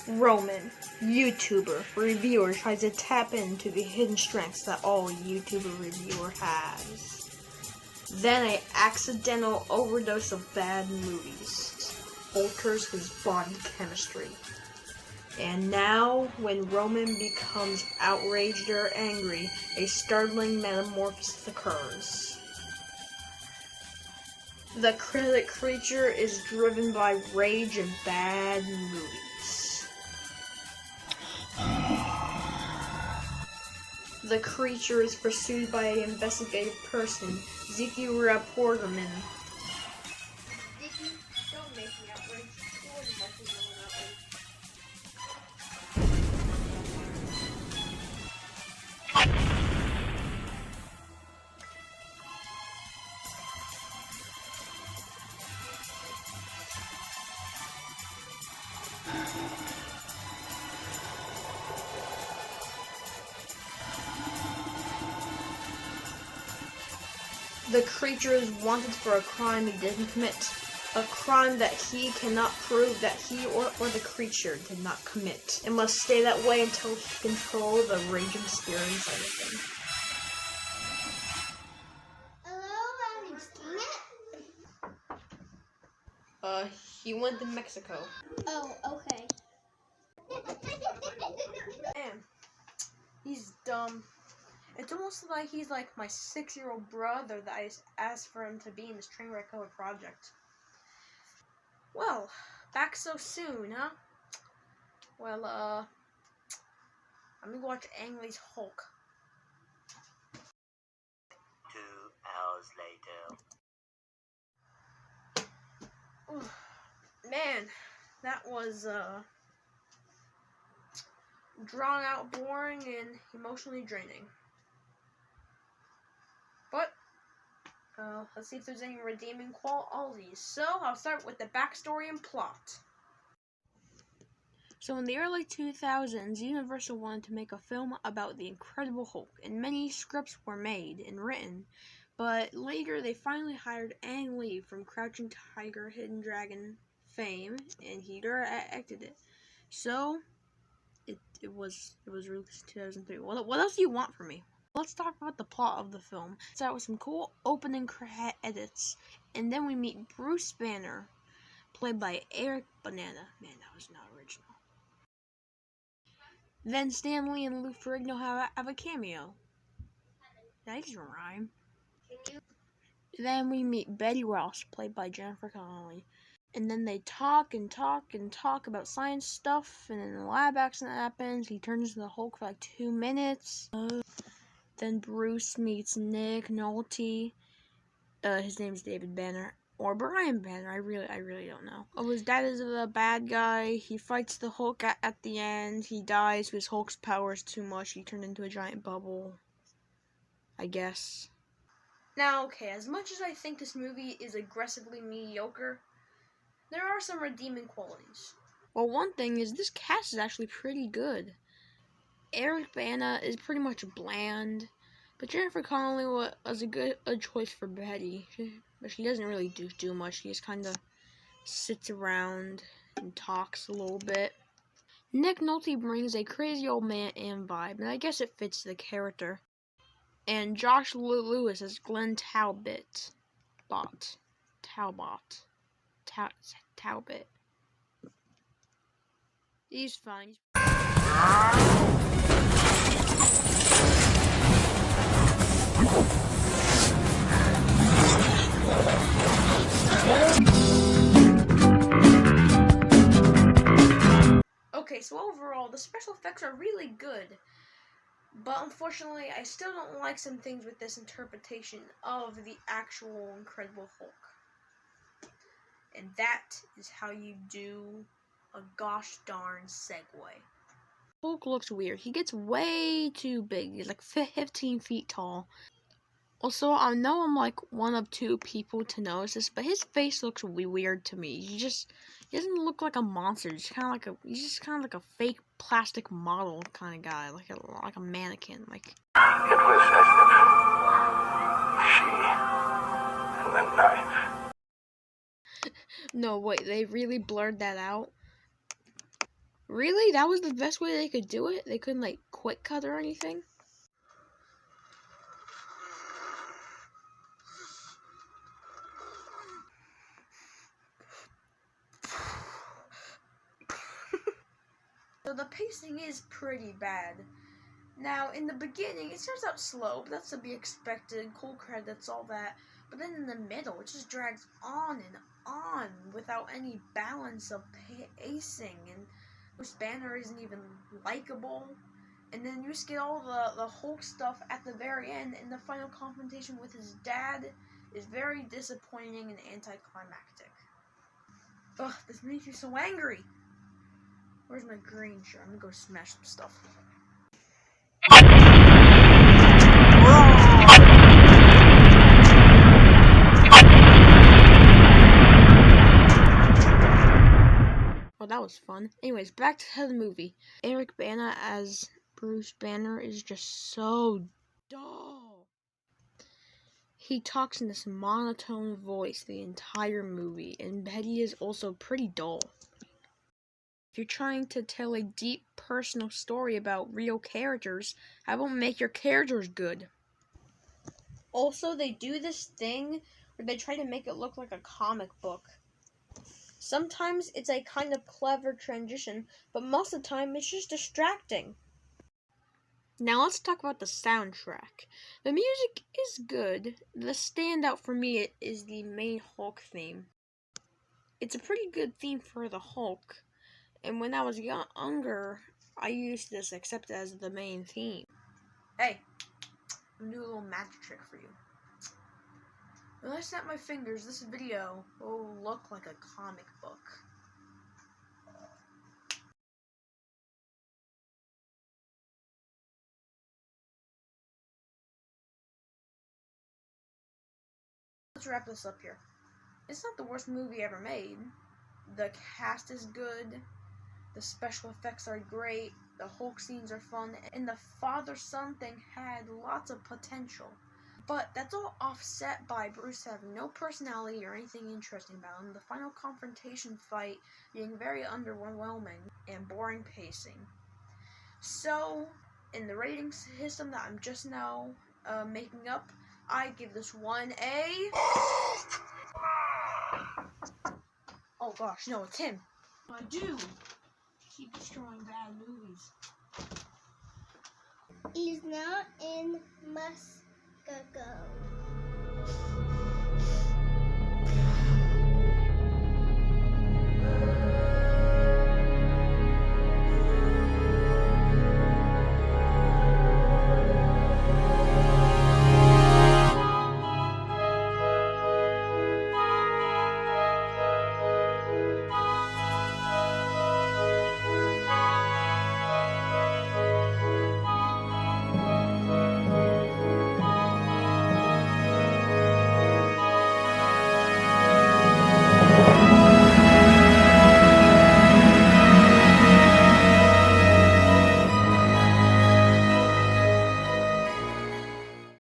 Roman, YouTuber, reviewer tries to tap into the hidden strengths that all YouTuber reviewer has. Then an accidental overdose of bad movies alters his body chemistry. And now, when Roman becomes outraged or angry, a startling metamorphosis occurs. The creature is driven by rage and bad movies. The creature is pursued by an investigative person, Ziki Porterman. Ziki, don't make me outraged. You wouldn't let me know when outraged. The creature is wanted for a crime he didn't commit. A crime that he cannot prove that he or the creature did not commit. It must stay that way until he controls the raging spirit inside of him. Hello, have you seen it? He went to Mexico. Oh, okay. Man, he's dumb. It's almost like he's like my 6-year-old brother that I asked for him to be in this Trainwreck Cover project. Well, back so soon, huh? Well, I'm gonna watch Ang Lee's Hulk. 2 hours later. Man, that was, drawn out, boring, and emotionally draining. But, let's see if there's any redeeming qualities. So, I'll start with the backstory and plot. So, in the early 2000s, Universal wanted to make a film about the Incredible Hulk, and many scripts were made and written. But later, they finally hired Ang Lee from Crouching Tiger, Hidden Dragon fame, and he directed it. So, it was released in 2003. What else do you want from me? Let's talk about the plot of the film. Start with some cool opening credits, and then we meet Bruce Banner, played by Eric Bana. Man, that was not original. Then Stan Lee and Lou Ferrigno have a cameo. That doesn't rhyme. Then we meet Betty Ross, played by Jennifer Connelly. And then they talk about science stuff, and then a lab accident happens. He turns into the Hulk for like 2 minutes. Then Bruce meets Nick, Nolte. His name's David Banner. Or Brian Banner, I really don't know. Oh, his dad is a bad guy. He fights the Hulk at the end. He dies because Hulk's power is too much. He turned into a giant bubble, I guess. Now, okay, as much as I think this movie is aggressively mediocre, there are some redeeming qualities. Well, one thing is this cast is actually pretty good. Eric Bana is pretty much bland, but Jennifer Connelly was a good choice for Betty. But she doesn't really do much. She just kind of sits around and talks a little bit. Nick Nolte brings a crazy old man and vibe, and I guess it fits the character. And Josh Lewis as Glenn Talbot. He's fine. Okay, so overall, the special effects are really good. But unfortunately, I still don't like some things with this interpretation of the actual Incredible Hulk. And that is how you do a gosh darn segue. Hulk looks weird. He gets way too big. He's like 15 feet tall. Also, I know I'm like one of 2 people to notice this, but his face looks weird to me. He doesn't look like a monster. He's just kind of like a fake plastic model kind of guy, like a mannequin. Like it was as if she and the knife. No, wait, they really blurred that out. Really? That was the best way they could do it? They couldn't, like, quick cut or anything? So the pacing is pretty bad. Now, in the beginning, it starts out slow, but that's to be expected. Cool credits, all that. But then in the middle, it just drags on and on without any balance of pacing. And Bruce Banner isn't even likable. And then you just get all the Hulk stuff at the very end, and the final confrontation with his dad is very disappointing and anticlimactic. Ugh, this makes me so angry. Where's my green shirt? I'm gonna go smash some stuff. Well, that was fun. Anyways, back to the movie. Eric Bana as Bruce Banner is just so dull. He talks in this monotone voice the entire movie, and Betty is also pretty dull. If you're trying to tell a deep personal story about real characters, how about make your characters good? Also, they do this thing where they try to make it look like a comic book. Sometimes it's a kind of clever transition, but most of the time it's just distracting. Now let's talk about the soundtrack. The music is good. The standout for me is the main Hulk theme. It's a pretty good theme for the Hulk, and when I was younger, I used this except as the main theme. Hey, I'm gonna do a little magic trick for you. When I snap my fingers, this video will look like a comic book. Let's wrap this up here. It's not the worst movie ever made. The cast is good, the special effects are great, the Hulk scenes are fun, and the father-son thing had lots of potential. But that's all offset by Bruce having no personality or anything interesting about him, the final confrontation fight being very underwhelming and boring pacing. So, in the rating system that I'm just now making up, I give this one a... Oh gosh, no, it's him. I do keep destroying bad movies. He's not in Moscow.